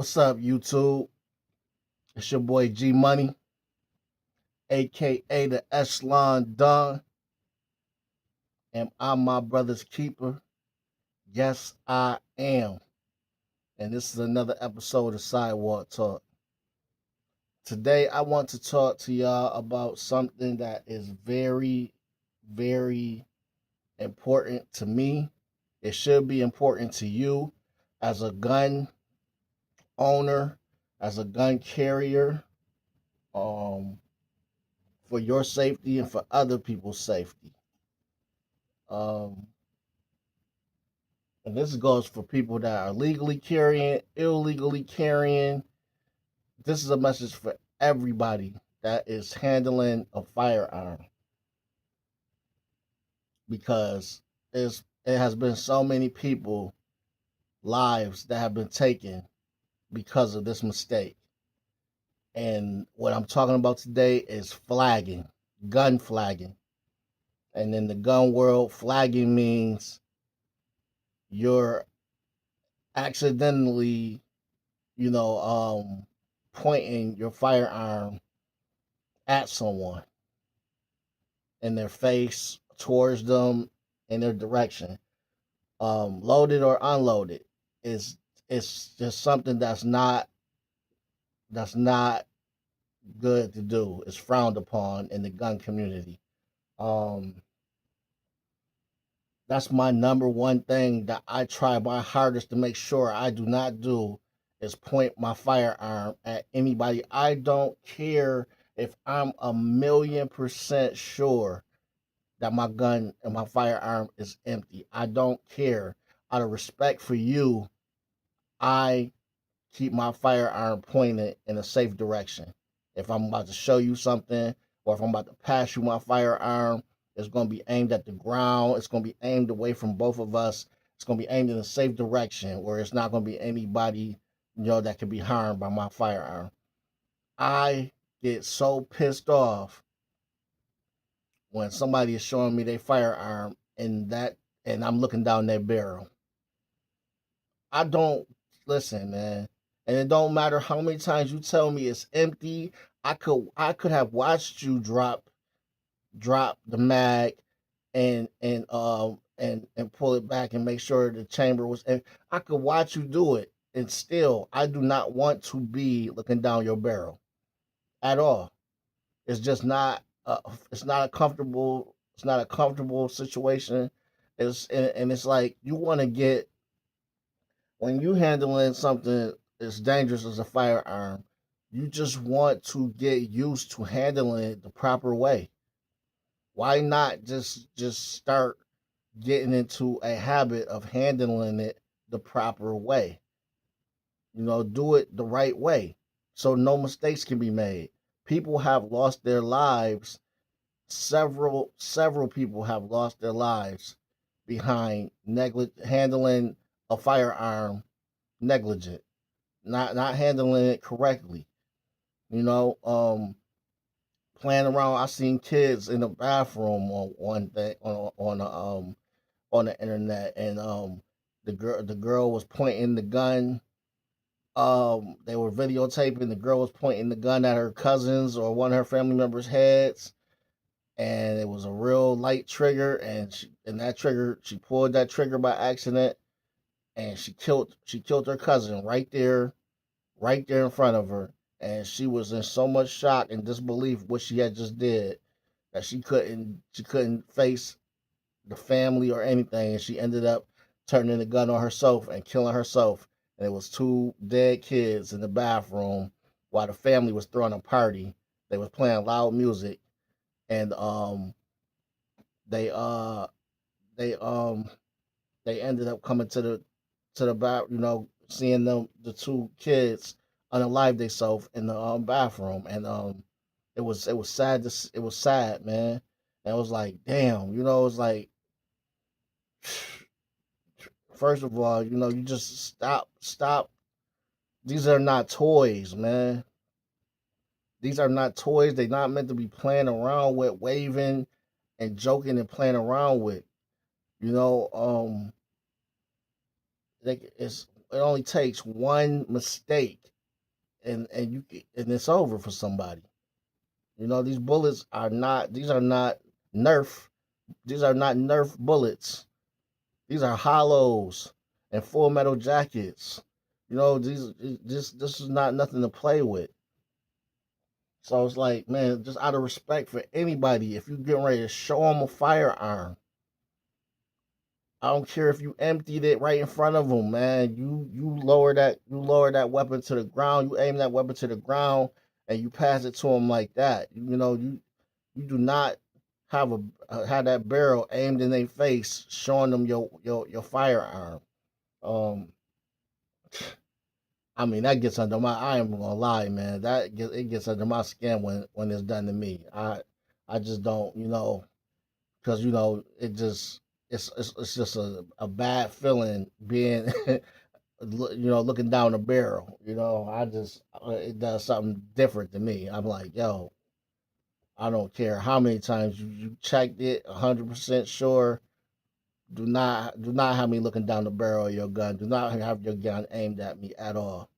What's up, YouTube? It's your boy G Money, aka the Echelon Don, and I'm my brother's keeper. Yes, I am. And this is another episode of Sidewalk Talk. Today, I want to talk to y'all about something that is very, very important to me. It should be important to you as a gun owner, as a gun carrier, um, for your safety and for other people's safety. Um, and this goes for people that are legally carrying, illegally carrying. This is a message for everybody that is handling a firearm because it has been so many people lives that have been taken because of this mistake. And what I'm talking about today is flagging, gun flagging. And in the gun world, flagging means you're accidentally, you know, pointing your firearm at someone in their face, towards them, in their direction, loaded or unloaded, is it's just something that's not good to do. It's frowned upon in the gun community. Um, that's my number one thing that I try my hardest to make sure I do not do is point my firearm at anybody. I don't care if I'm 1,000,000% sure that my gun and my firearm is empty. I don't care. Out of respect for you, I keep my firearm pointed in a safe direction. If I'm about to show you something, or if I'm about to pass you my firearm, it's going to be aimed at the ground. It's going to be aimed away from both of us. It's going to be aimed in a safe direction where it's not going to be anybody, that could be harmed by my firearm. I get so pissed off when somebody is showing me their firearm and I'm looking down their barrel. I don't listen, man. And it don't matter how many times you tell me it's empty. I could have watched you drop the mag and pull it back and make sure the chamber was empty. I could watch you do it, and still I do not want to be looking down your barrel at all. It's just not it's not a comfortable situation. And it's like you want to get when you handling something as dangerous as a firearm, you just want to get used to handling it the proper way. Why not just start getting into a habit of handling it the proper way? Do it the right way so no mistakes can be made. People have lost their lives. Several people have lost their lives behind handling a firearm negligent, not handling it correctly. You know, playing around. I seen kids in the bathroom on one thing on the internet, and the girl was pointing the gun. They were videotaping. The girl was pointing the gun at her cousins or one of her family members' heads, and it was a real light trigger, she pulled that trigger by accident, and she killed her cousin right there in front of her, and she was in so much shock and disbelief what she had just did that she couldn't face the family or anything, and she ended up turning the gun on herself and killing herself. And it was two dead kids in the bathroom while the family was throwing a party. They was playing loud music, and they uh they they ended up coming to the bath, seeing the two kids unalive themselves in the bathroom, and it was sad. It was sad, man. And it was like, damn, it was like, first of all, you just stop. These are not toys, man. These are not toys. They're not meant to be playing around with, waving and joking and playing around with. You know, um, it's only takes one mistake, and it's over for somebody. You know, these bullets are not. These are not Nerf. These are not Nerf bullets. These are hollows and full metal jackets. You know, this is not nothing to play with. So it's like, man, just out of respect for anybody, if you getting ready to show them a firearm, I don't care if you emptied it right in front of them, man. You lower that weapon to the ground. You aim that weapon to the ground, and you pass it to them like that. You know, you do not have that barrel aimed in their face, showing them your firearm. Um, I mean, that gets under my. I am gonna lie, man. It gets under my skin when it's done to me. I just don't, because it's just a bad feeling being, looking down the barrel. I just it does something different to me. I'm like, yo, I don't care how many times you checked it, 100% sure. Do not have me looking down the barrel of your gun. Do not have your gun aimed at me at all.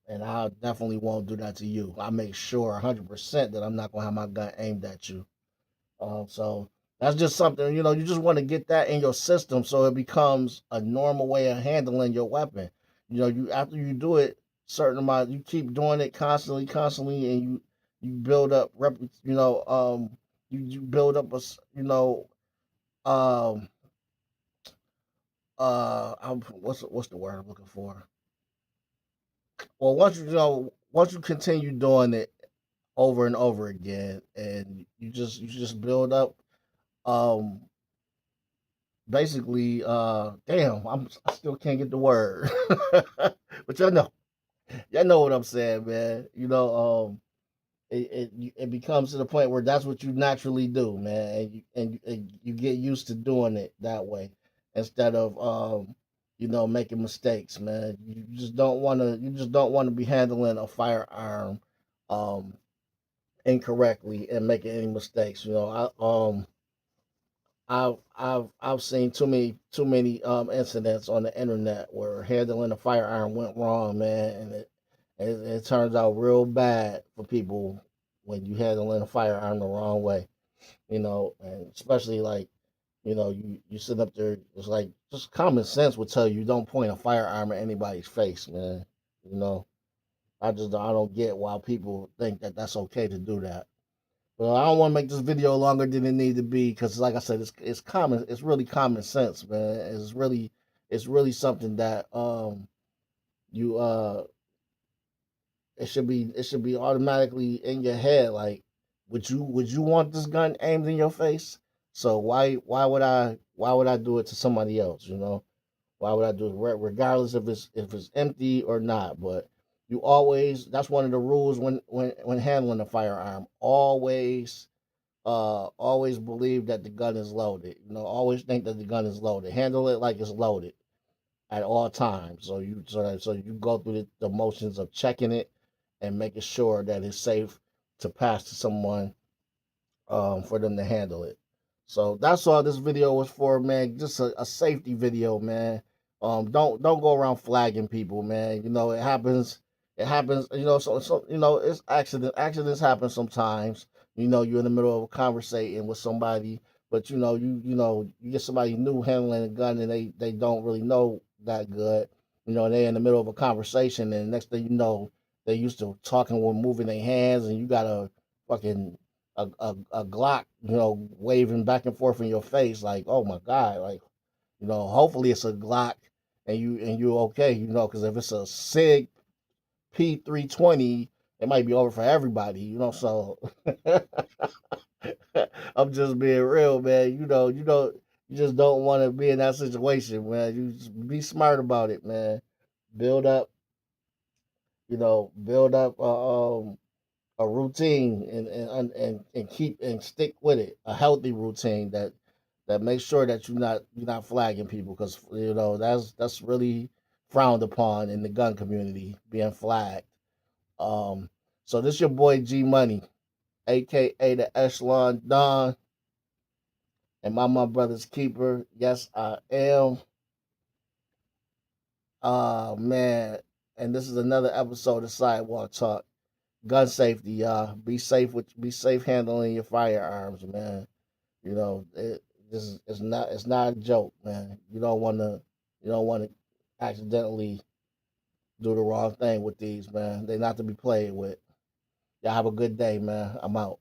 And I definitely won't do that to you. I make sure 100% that I'm not gonna have my gun aimed at you. So that's just something, you just want to get that in your system so it becomes a normal way of handling your weapon. You after you do it certain amount, you keep doing it constantly, and you build up you build up um what's the word I'm looking for? Well, once you continue doing it over and over again, and you just build up, um basically, damn, I still can't get the word. But y'all know what I'm saying, man. It becomes to the point where that's what you naturally do, man, and you get used to doing it that way instead of making mistakes, man. You just don't want to be handling a firearm um incorrectly and making any mistakes. I've seen too many incidents on the internet where handling a firearm went wrong, man, and it turns out real bad for people when you handling a firearm the wrong way. And especially like, you sit up there, it's like just common sense would tell you don't point a firearm at anybody's face, man. You know, I don't get why people think that that's okay to do that. Well, I don't want to make this video longer than it need to be because, like I said, it's common. It's really common sense, man. It's really something that you it should be automatically in your head. Like, would you want this gun aimed in your face? So why would I do it to somebody else? Why would I do it regardless if it's empty or not? But you always that's one of the rules when handling a firearm. Always believe that the gun is loaded. Always think that the gun is loaded. Handle it like it's loaded at all times. So you go through the motions of checking it and making sure that it's safe to pass to someone, for them to handle it. So that's all this video was for, man. Just a safety video, man. Don't go around flagging people, man. It happens. It happens. It's accidents happen sometimes. You're in the middle of conversating with somebody, but you get somebody new handling a gun and they don't really know that good. They're in the middle of a conversation, and the next thing you know, they used to talking with moving their hands, and you got fucking a Glock, waving back and forth in your face, like, oh my god, like, hopefully it's a Glock, and you okay, because if it's a Sig P320, it might be over for everybody, So I'm just being real, man. You just don't want to be in that situation, man. You just be smart about it, man. Build up, build up. A routine and keep and stick with it, a healthy routine that makes sure that you're not flagging people, because that's really frowned upon in the gun community, being flagged. So this your boy G Money, aka the Echelon Don, and my brother's keeper. Yes, I am. Man, and this is another episode of Sidewalk Talk. Gun safety, y'all. Be safe handling your firearms, man. You know, this is it's not a joke, man. You don't wanna accidentally do the wrong thing with these, man. They're not to be played with. Y'all have a good day, man. I'm out.